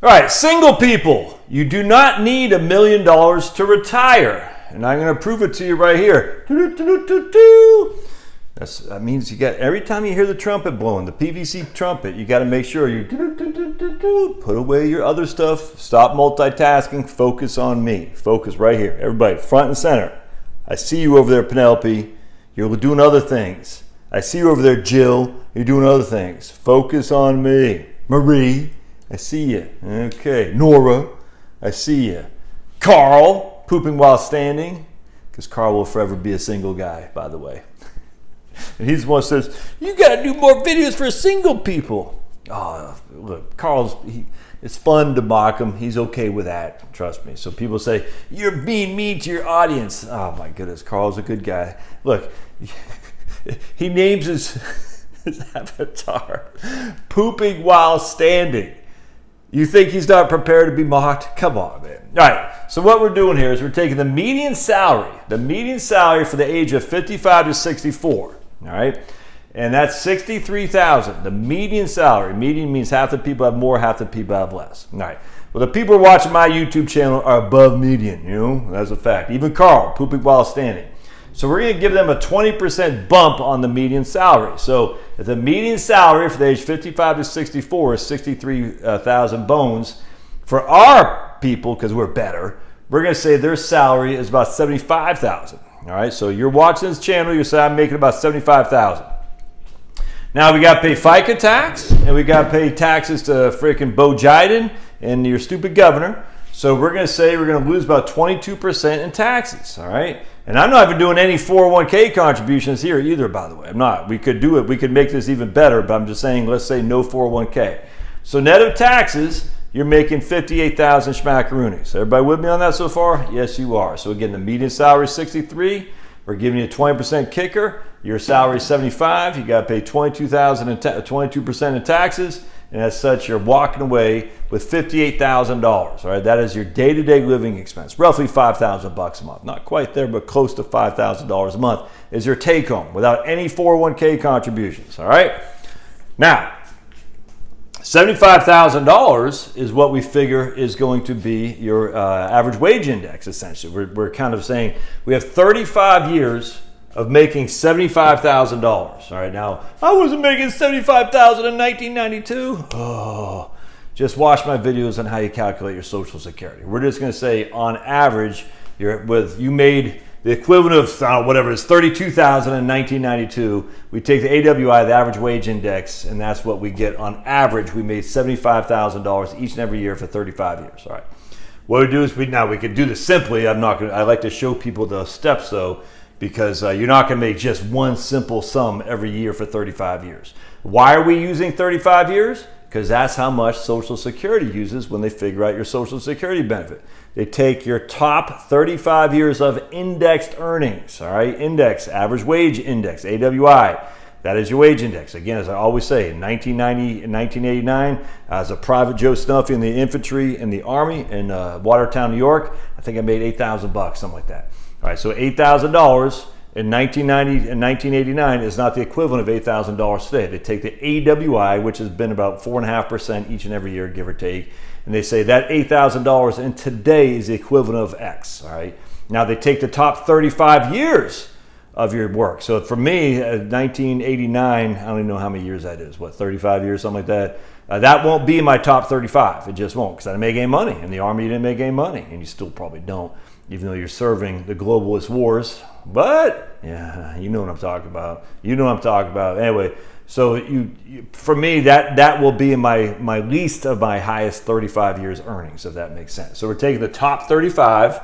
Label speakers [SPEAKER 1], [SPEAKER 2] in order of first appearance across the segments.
[SPEAKER 1] All right, single people, you do not need $1 million to retire. And I'm going to prove it to you right here. That means you got, every time you hear the trumpet blowing, the PVC trumpet, you got to make sure you put away your other stuff, stop multitasking, focus on me. Focus right here. Everybody, front and center. I see you over there, Penelope. You're doing other things. I see you over there, Jill. You're doing other things. Focus on me. Marie, I see you. Okay. Nora, I see you. Carl, pooping while standing. Because Carl will forever be a single guy, by the way. And he's the one who says, you got to do more videos for single people. Oh, look, it's fun to mock him. He's okay with that, trust me. So people say, you're being mean to your audience. Oh my goodness, Carl's a good guy. Look, he names his avatar pooping while standing. You think he's not prepared to be mocked? Come on, man. All right, so what we're doing here is we're taking the median salary for the age of 55 to 64, all right? And that's $63,000, the median salary. Median means half the people have more, half the people have less. All right. Well, the people who are watching my YouTube channel are above median, you know, that's a fact. Even Carl, pooping while standing. So we're going to give them a 20% bump on the median salary. So if the median salary for the age 55 to 64 is 63,000 bones, for our people, because we're better, we're going to say their salary is about 75,000. All right. So you're watching this channel, you say I'm making about 75,000. Now we got to pay FICA tax, and we got to pay taxes to freaking Bo Jiden and your stupid governor. So we're going to say we're going to lose about 22% in taxes, all right? And I'm not even doing any 401k contributions here either, by the way. I'm not. We could do it. We could make this even better, but I'm just saying, let's say no 401k. So net of taxes, you're making 58,000 schmackaroonies. Everybody with me on that so far? Yes, you are. So again, the median salary is 63. We're giving you a 20% kicker. Your salary is 75. You got to pay 22% in taxes, and as such, you're walking away with $58,000. All right, that is your day-to-day living expense, roughly $5,000 a month. Not quite there, but close to $5,000 a month is your take-home without any 401k contributions. All right, now $75,000 is what we figure is going to be your average wage index. Essentially, we're kind of saying we have 35 years of making $75,000. All right, now I wasn't making $75,000 in 1992. Oh, just watch my videos on how you calculate your Social Security. We're just going to say on average, you made the equivalent of whatever it is, $32,000 in 1992. We take the AWI, the average wage index, and that's what we get on average. We made $75,000 each and every year for 35 years. All right. What we do is we could do this simply. I like to show people the steps though, because you're not going to make just one simple sum every year for 35 years. Why are we using 35 years? Because that's how much Social Security uses when they figure out your Social Security benefit. They take your top 35 years of indexed earnings, all right? Index, average wage index, AWI. That is your wage index. Again, as I always say, in 1990 and 1989, as a private Joe Snuffy in the infantry in the Army in Watertown, New York, I think I made $8,000, something like that. All right, so $8,000 in 1990 and 1989 is not the equivalent of $8,000 today. They take the AWI, which has been about 4.5% each and every year, give or take, and they say that $8,000 in today is the equivalent of X. All right. Now they take the top 35 years of your work. So for me, 1989, I don't even know how many years that is. What, 35 years, something like that. That won't be my top 35. It just won't, because I didn't make any money. In the Army, you didn't make any money, and you still probably don't, even though you're serving the globalist wars. But yeah, you know what I'm talking about. You know what I'm talking about. Anyway, so for me, that will be my least of my highest 35 years earnings, if that makes sense. So we're taking the top 35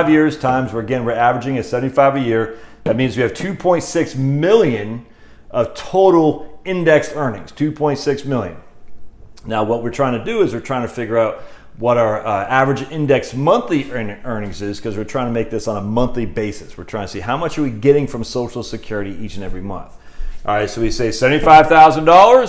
[SPEAKER 1] years times, we're averaging at 75 a year. That means we have 2.6 million of total indexed earnings, 2.6 million. Now what we're trying to do is we're trying to figure out what our average index monthly earnings is, because we're trying to make this on a monthly basis. We're trying to see how much are we getting from Social Security each and every month. All right, so we say $75,000. All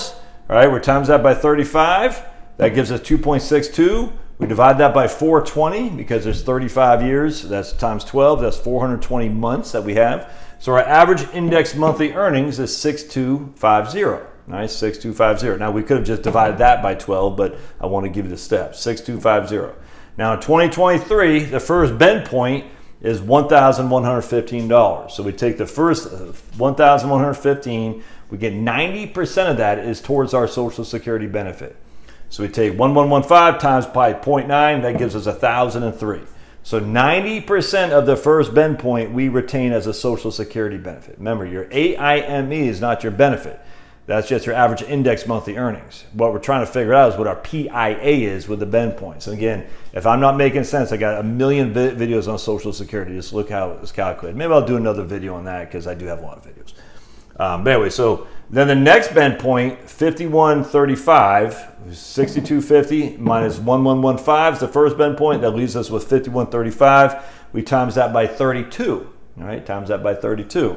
[SPEAKER 1] right, we times that by 35. That gives us 2.62. We divide that by 420 because there's 35 years. That's times 12. That's 420 months that we have. So our average index monthly earnings is 6250. All right, 6250. Now we could have just divided that by 12, but I want to give you the steps. 6250. Now in 2023, the first bend point is $1,115. So we take the first $1,115, we get 90% of that is towards our Social Security benefit. So we take 1115 times by 0.9, that gives us 1,003. So 90% of the first bend point we retain as a Social Security benefit. Remember, your AIME is not your benefit. That's just your average index monthly earnings. What we're trying to figure out is what our PIA is with the bend points. And again, if I'm not making sense, I got a million videos on Social Security. Just look how it's calculated. Maybe I'll do another video on that because I do have a lot of videos. But anyway, so then the next bend point, 5135, 6250 minus 1115 is the first bend point. That leaves us with 5135. We times that by 32. All right, times that by 32.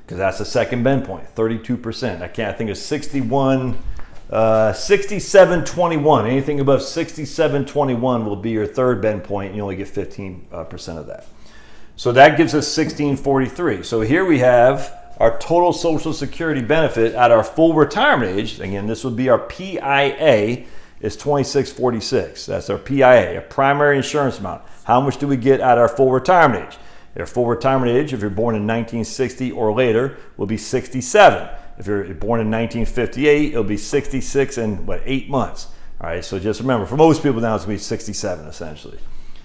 [SPEAKER 1] Because that's the second bend point, 32%. I think it's 6721. Anything above 6721 will be your third bend point. You only get 15% of that. So that gives us 1643. So here we have our total Social Security benefit at our full retirement age. Again, this would be our PIA, is 2646. That's our PIA, a primary insurance amount. How much do we get at our full retirement age? Your full retirement age, if you're born in 1960 or later, will be 67. If you're born in 1958, it'll be 66 and 8 months. All right, so just remember, for most people now, it's going to be 67 essentially.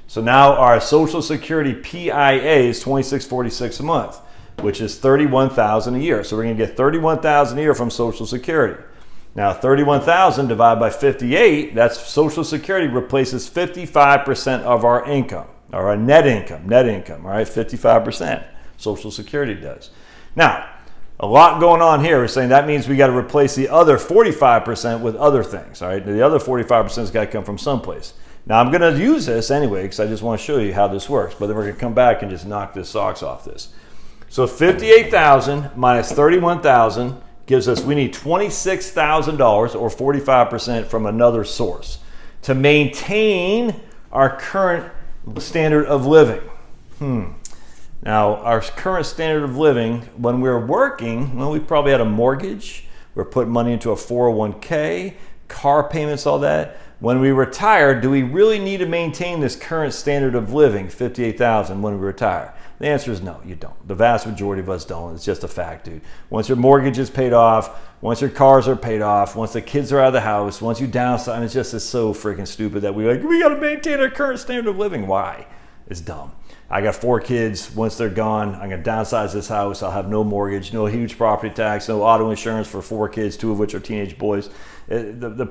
[SPEAKER 1] So now our Social Security PIA is 2646 a month, which is 31,000 a year. So we're going to get 31,000 a year from Social Security. Now 31,000 divided by 58, that's Social Security replaces 55% of our income. Or our net income, all right, 55%, Social Security does. Now, a lot going on here. We're saying that means we got to replace the other 45% with other things, all right? The other 45% has got to come from someplace. Now, I'm going to use this anyway because I just want to show you how this works, but then we're going to come back and just knock the socks off this. So 58,000 minus 31,000 gives us, we need $26,000 or 45% from another source to maintain our current standard of living. Now, our current standard of living, when we were working, well, we probably had a mortgage. We're putting money into a 401k, car payments, all that. When we retire, do we really need to maintain this current standard of living, 58,000, when we retire? The answer is no, you don't. The vast majority of us don't. It's just a fact, dude. Once your mortgage is paid off, once your cars are paid off, once the kids are out of the house, once you downsize, it's so freaking stupid that we got to maintain our current standard of living. Why? It's dumb. I got 4 kids. Once they're gone, I'm going to downsize this house. I'll have no mortgage, no huge property tax, no auto insurance for 4 kids, 2 of which are teenage boys. The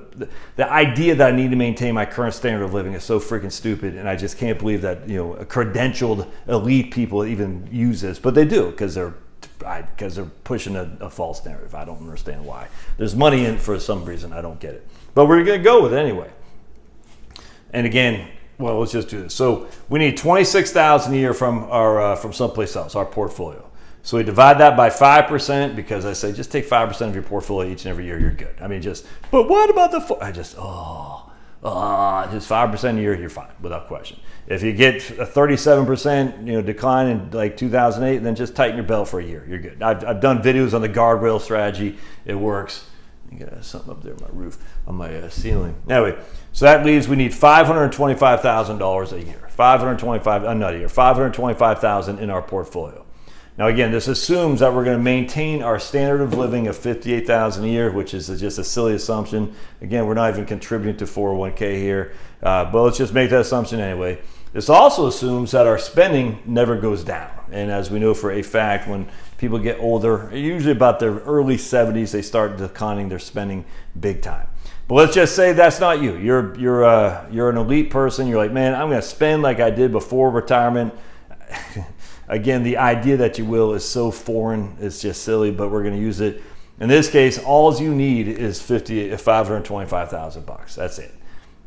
[SPEAKER 1] idea that I need to maintain my current standard of living is so freaking stupid, and I just can't believe that credentialed elite people even use this, but they do because they're pushing a false narrative. I don't understand why. There's money in it for some reason. I don't get it, but we're going to go with it anyway. And again, well, let's just do this. So we need $26,000 a year from our from someplace else, our portfolio. So we divide that by 5% because I say just take 5% of your portfolio each and every year, you're good. But what about just 5% a year, you're fine without question. If you get a 37% decline in like 2008, then just tighten your belt for a year, you're good. I've done videos on the guardrail strategy. It works. I got something up there on my roof, on my ceiling. Anyway, so that leaves we need $525,000 a year. $525,000 in our portfolio. Now again, this assumes that we're going to maintain our standard of living of $58,000 a year, which is just a silly assumption. Again, we're not even contributing to 401k here, but let's just make that assumption anyway. This also assumes that our spending never goes down. And as we know for a fact, when people get older, usually about their early 70s, they start declining their spending big time. But let's just say that's not you. You're an elite person. You're like, man, I'm going to spend like I did before retirement. Again, the idea that you will is so foreign. It's just silly, but we're going to use it. In this case, all you need is $525,000. That's it.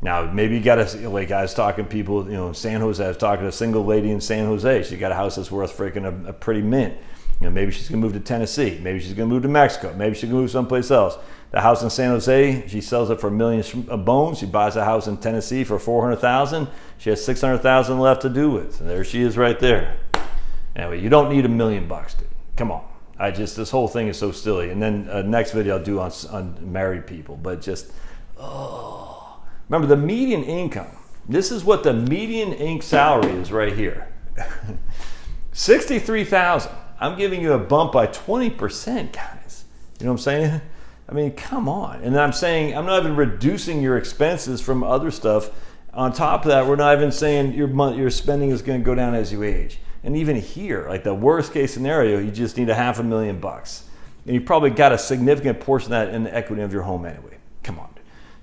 [SPEAKER 1] Now, maybe you got to, like I was talking to people, in San Jose. I was talking to a single lady in San Jose. She got a house that's worth freaking a pretty mint. Maybe she's going to move to Tennessee. Maybe she's going to move to Mexico. Maybe she's going to move someplace else. The house in San Jose, she sells it for millions of bones. She buys a house in Tennessee for $400,000. She has $600,000 left to do with. And there she is right there. Anyway, you don't need $1 million, dude. Come on. This whole thing is so silly. And then next video I'll do on married people, but just, remember the median income. This is what the median salary is right here. 63,000. I'm giving you a bump by 20%, guys. You know what I'm saying? I mean, come on. And then I'm saying, I'm not even reducing your expenses from other stuff. On top of that, we're not even saying your spending is going to go down as you age. And even here, like the worst case scenario, you just need $500,000. And you probably got a significant portion of that in the equity of your home anyway. Come on.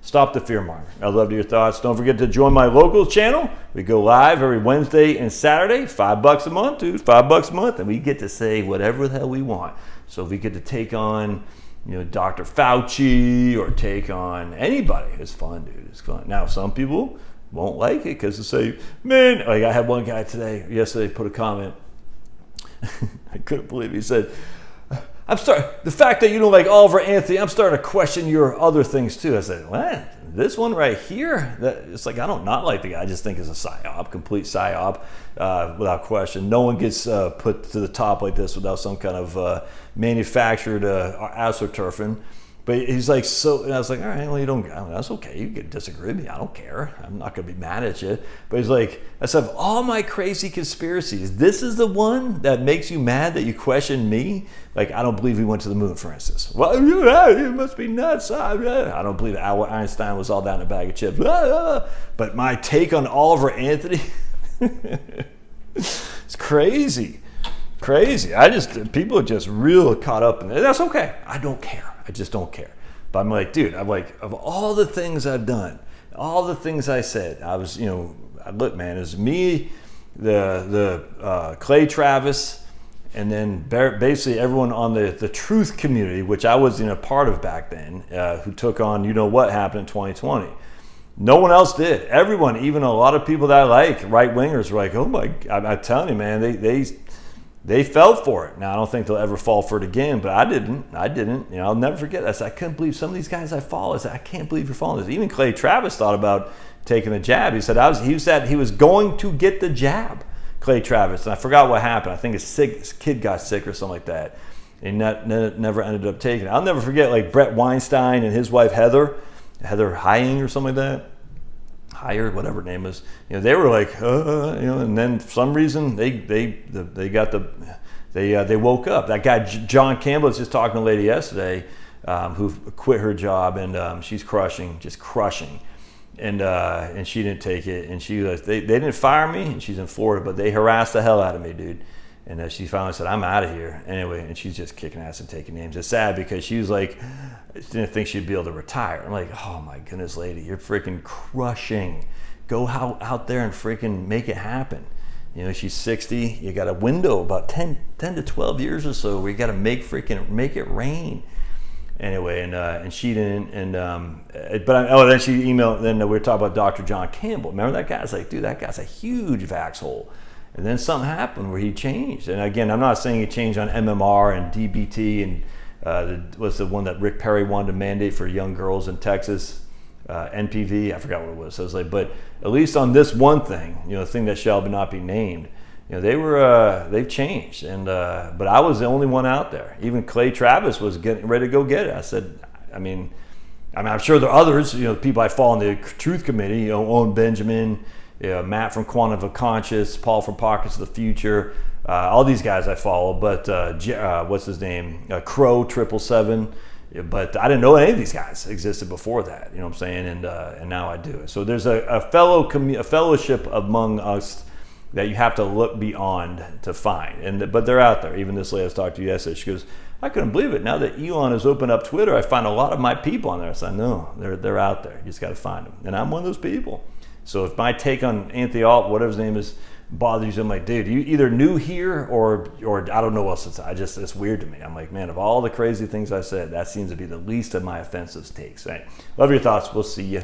[SPEAKER 1] Stop the fear mongering. I'd love to hear your thoughts. Don't forget to join my local channel. We go live every Wednesday and Saturday, $5 a month, dude, $5 a month, and we get to say whatever the hell we want. So if we get to take on, Dr. Fauci or take on anybody, it's fun, dude. It's fun. Now, some people won't like it because they say, man, like I had one guy yesterday put a comment. I couldn't believe it. He said, the fact that you don't like Oliver Anthony, I'm starting to question your other things too. I said, what? This one right here? It's like, I don't not like the guy. I just think it's a psyop, complete psyop, without question. No one gets put to the top like this without some kind of manufactured astroturfing. But he's like, and I was like, all right, well, that's okay. You can disagree with me. I don't care. I'm not going to be mad at you. But he's like, I said, of all my crazy conspiracies, this is the one that makes you mad that you question me? Like, I don't believe we went to the moon, for instance. Well, you must be nuts. I don't believe Albert Einstein was all down in a bag of chips. But my take on Oliver Anthony, it's crazy. Crazy. People are just real caught up in it. That's okay. I don't care. I just don't care. But I'm like, dude, of all the things I've done, all the things I said, I was, look, man, it was me, the Clay Travis, and then basically everyone on the truth community, which I wasn't a part of back then, who took on, what happened in 2020. No one else did. Everyone, even a lot of people that I like, right-wingers, were like, oh my, I'm telling you, man, they fell for it. Now, I don't think they'll ever fall for it again, but I didn't. I'll never forget that. I couldn't believe some of these guys I follow. I said, I can't believe you're following this. Even Clay Travis thought about taking the jab. He said he was going to get the jab, Clay Travis. And I forgot what happened. I think his kid got sick or something like that. And never ended up taking it. I'll never forget, like Brett Weinstein and his wife Heather Hying or something like that. Higher, whatever her name is, they were like, and then for some reason they woke up. That guy John Campbell was just talking to a lady yesterday who quit her job, and she's just crushing, and she didn't take it, and she was they didn't fire me, and she's in Florida, but they harassed the hell out of me, dude. And she finally said, I'm out of here. Anyway, and she's just kicking ass and taking names. It's sad because she was like, didn't think she'd be able to retire. I'm like, oh my goodness, lady, you're freaking crushing. Go out there and freaking make it happen. She's 60. You got a window about 10 to 12 years or so where you got to make it rain. Anyway, and she didn't. And then she emailed. Then we were talking about Dr. John Campbell. Remember that guy? I was like, dude, that guy's a huge vax hole. And then something happened where he changed. And again, I'm not saying he changed on MMR and DBT and was the one that Rick Perry wanted to mandate for young girls in Texas, NPV. I forgot what it was. So I was like, but at least on this one thing, the thing that shall not be named, they've changed. And but I was the only one out there. Even Clay Travis was getting ready to go get it. I said, I'm sure there are others. People I follow in the Truth Committee. Owen Benjamin. Matt from Quantum of Conscious, Paul from Pockets of the Future, all these guys I follow, but what's his name? Crow 777, but I didn't know any of these guys existed before that, you know what I'm saying? And now I do. So there's a fellowship among us that you have to look beyond to find, but they're out there. Even this lady I talked to yesterday, she goes, I couldn't believe it. Now that Elon has opened up Twitter, I find a lot of my people on there. I said, no, they're out there. You just got to find them, and I'm one of those people. So if my take on Anthony Alt, whatever his name is, bothers you, I'm like, dude, you either new here or I don't know what else. It's weird to me. I'm like, man, of all the crazy things I said, that seems to be the least of my offensive takes. Right? Love your thoughts. We'll see you